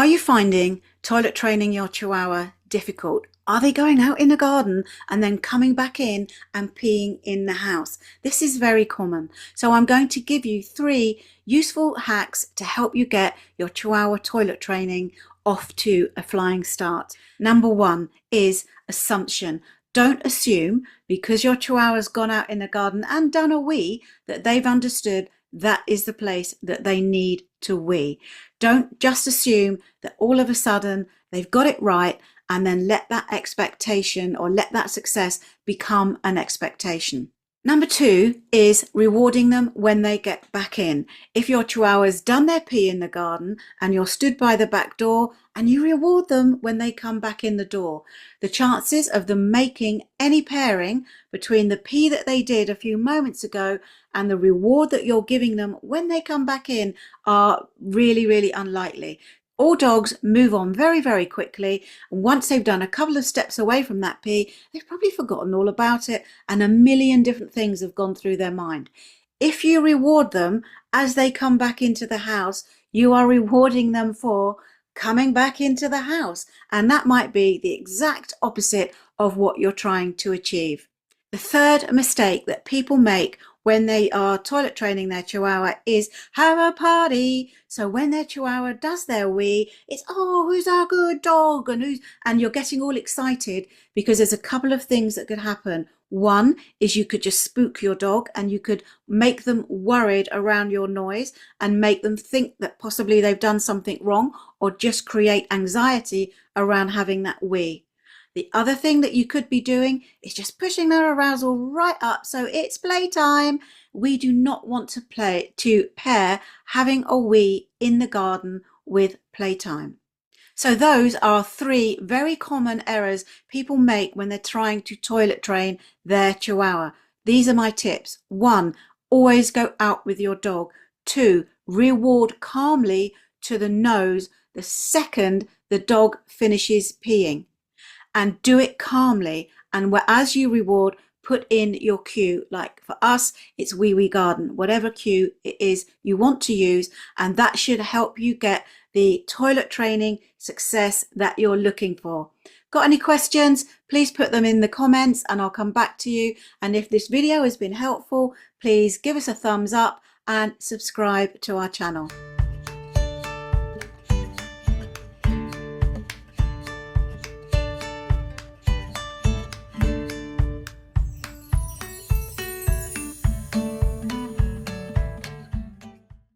Are you finding toilet training your Chihuahua difficult? Are they going out in the garden and then coming back in and peeing in the house? This is very common. So I'm going to give you 3 useful hacks to help you get your Chihuahua toilet training off to a flying start. Number 1 is assumption. Don't assume because your Chihuahua's gone out in the garden and done a wee that they've understood that is the place that they need to wee. Don't just assume that all of a sudden they've got it right and then let that expectation or let that success become an expectation. Number 2 is rewarding them when they get back in. If your Chihuahua's done their pee in the garden and you're stood by the back door and you reward them when they come back in the door, the chances of them making any pairing between the pee that they did a few moments ago and the reward that you're giving them when they come back in are really, really unlikely. All dogs move on very, very quickly. And once they've done a couple of steps away from that pee, they've probably forgotten all about it and a million different things have gone through their mind. If you reward them as they come back into the house, you are rewarding them for coming back into the house. And that might be the exact opposite of what you're trying to achieve. The third mistake that people make when they are toilet training their Chihuahua is have a party. So when their Chihuahua does their wee, it's, oh, who's our good dog? And you're getting all excited because there's a couple of things that could happen. One is you could just spook your dog and you could make them worried around your noise and make them think that possibly they've done something wrong or just create anxiety around having that wee. The other thing that you could be doing is just pushing their arousal right up. So it's playtime. We do not want to pair having a wee in the garden with playtime. So those are 3 very common errors people make when they're trying to toilet train their Chihuahua. These are my tips. 1, always go out with your dog. 2, reward calmly to the nose the second the dog finishes peeing. And do it calmly, and as you reward, put in your cue. Like for us, it's wee wee garden, whatever cue it is you want to use, and that should help you get the toilet training success that you're looking for. Got any questions? Please put them in the comments and I'll come back to you. And if this video has been helpful, please give us a thumbs up and subscribe to our channel.